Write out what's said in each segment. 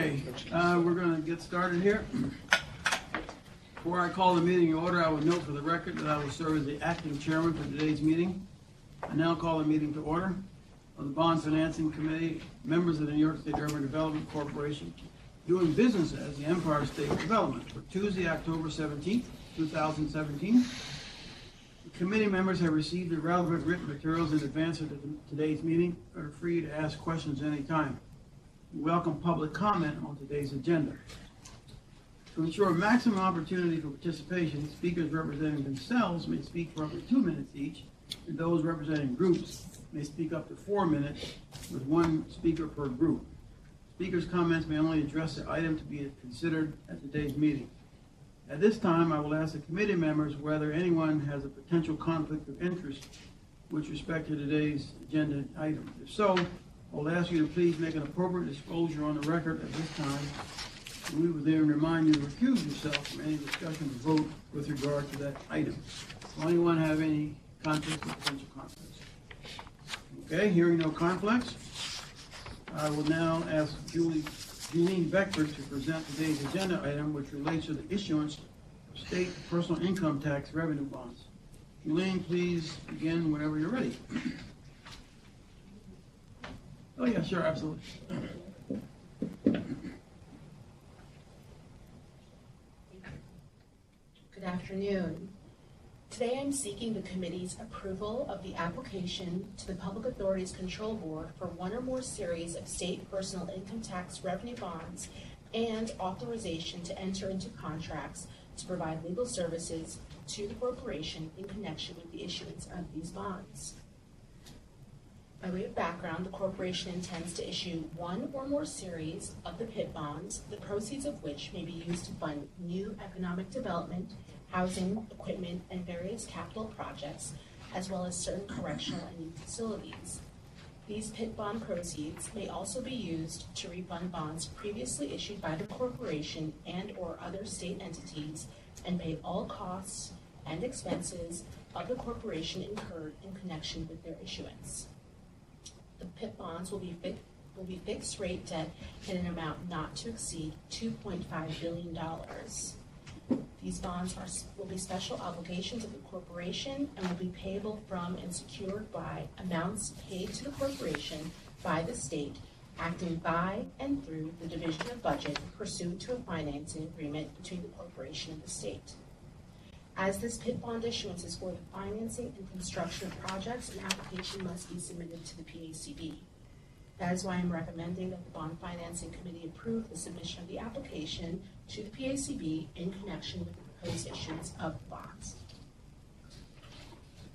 Okay, we're going to get started here. Before I call the meeting in order, I would note for the record that I will serve as the acting chairman for today's meeting. I now call the meeting to order of the Bond Financing Committee, members of the New York State Urban Development Corporation, doing business as the Empire State Development for Tuesday, October 17th, 2017. The committee members have received the relevant written materials in advance of today's meeting and are free to ask questions anytime. We welcome public comment on today's agenda. To ensure maximum opportunity for participation, speakers representing themselves may speak for up to 2 minutes each, and those representing groups may speak up to 4 minutes, with one speaker per group. Speakers' comments may only address the item to be considered at today's meeting. At this time, I will ask the committee members whether anyone has a potential conflict of interest with respect to today's agenda item. If so, I will ask you to please make an appropriate disclosure on the record at this time. And we will then remind you to recuse yourself from any discussion or vote with regard to that item. Will anyone have any conflicts or potential conflicts? Okay, hearing no conflicts, I will now ask Julene Beckford to present today's agenda item, which relates to the issuance of state personal income tax revenue bonds. Julene, please begin whenever you're ready. Oh yeah, sure, absolutely. Good afternoon. Today I'm seeking the committee's approval of the application to the Public Authorities Control Board for one or more series of state personal income tax revenue bonds and authorization to enter into contracts to provide legal services to the corporation in connection with the issuance of these bonds. By way of background, the corporation intends to issue one or more series of the PIT bonds, the proceeds of which may be used to fund new economic development, housing, equipment, and various capital projects, as well as certain correctional and youth facilities. These PIT bond proceeds may also be used to refund bonds previously issued by the corporation and or other state entities and pay all costs and expenses of the corporation incurred in connection with their issuance. The PIT bonds will be fixed rate debt in an amount not to exceed $2.5 billion. These bonds will be special obligations of the corporation and will be payable from and secured by amounts paid to the corporation by the state, acting by and through the Division of Budget pursuant to a financing agreement between the corporation and the state. As this PIT bond issuance is for the financing and construction of projects, an application must be submitted to the PACB. That is why I'm recommending that the Bond Financing Committee approve the submission of the application to the PACB in connection with the proposed issuance of the bonds.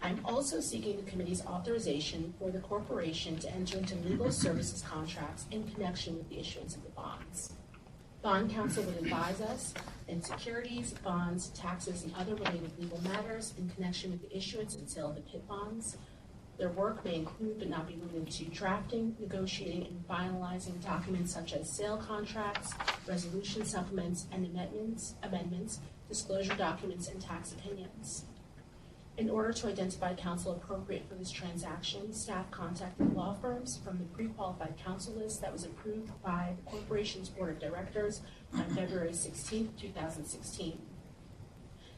I'm also seeking the committee's authorization for the corporation to enter into legal services contracts in connection with the issuance of the bonds. Bond counsel would advise us in securities, bonds, taxes, and other related legal matters in connection with the issuance and sale of the PIT bonds. Their work may include, but not be limited to, drafting, negotiating, and finalizing documents such as sale contracts, resolution supplements, and amendments, disclosure documents, and tax opinions. In order to identify counsel appropriate for this transaction, staff contacted law firms from the pre-qualified counsel list that was approved by the corporation's board of directors on February 16, 2016.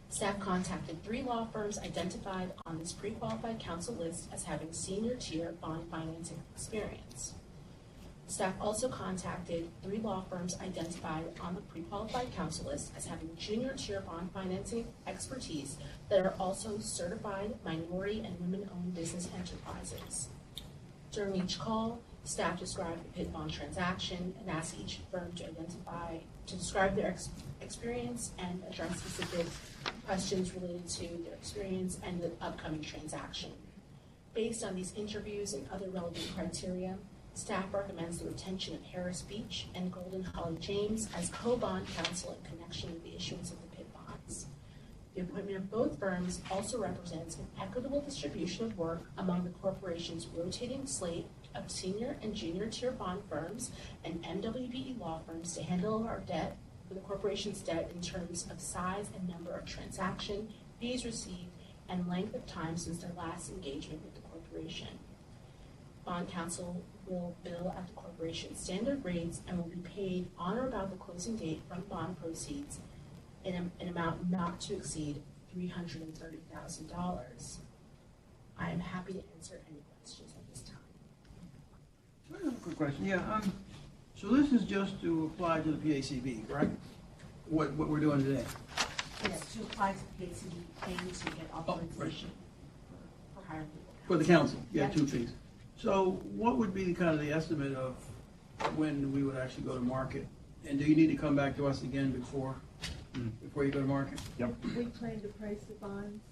Staff contacted 3 law firms identified on this pre-qualified counsel list as having senior tier bond financing experience. Staff also contacted 3 law firms identified on the pre-qualified counsel list as having junior tier bond financing expertise that are also certified minority and women-owned business enterprises. During each call, staff described the PIT bond transaction and asked each firm to describe their experience and address specific questions related to their experience and the upcoming transaction. Based on these interviews and other relevant criteria, staff recommends the retention of Harris Beach and Golden Holly James as co-bond counsel in connection with the issuance of the PIT bonds. The appointment of both firms also represents an equitable distribution of work among the corporation's rotating slate of senior and junior tier bond firms and MWBE law firms to handle our debt for the corporation's debt in terms of size and number of transaction, fees received, and length of time since their last engagement with the corporation. Bond counsel will bill at the corporation's standard rates and will be paid on or about the closing date from bond proceeds in an amount not to exceed $330,000. I am happy to answer any questions at this time. I have a quick question. Yeah, so this is just to apply to the PACB, correct? What we're doing today? Yes, to apply to the PACB and to get authorization for hiring people. For the council, yeah, Yeah. 2 things. So what would be kind of the estimate of when we would actually go to market? And do you need to come back to us again before you go to market? Yep. We plan to price the bonds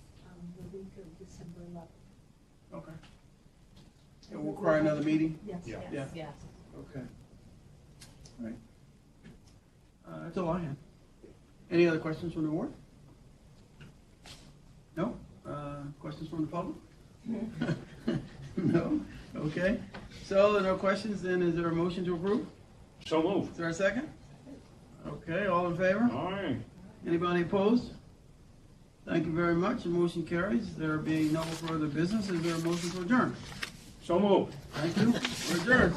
the week of December 11th. Okay. It will require another meeting? Yes. Yeah. Yeah. Yes. Okay. All right. That's all I have. Any other questions from the board? No? Questions from the public? No? Okay. So, there are no questions, then is there a motion to approve? So Is moved. there a second? Okay, all in favor? Aye. Anybody opposed? Thank you very much, the motion carries. There being no further business, is there a motion to adjourn? So moved. Thank you, we're adjourned.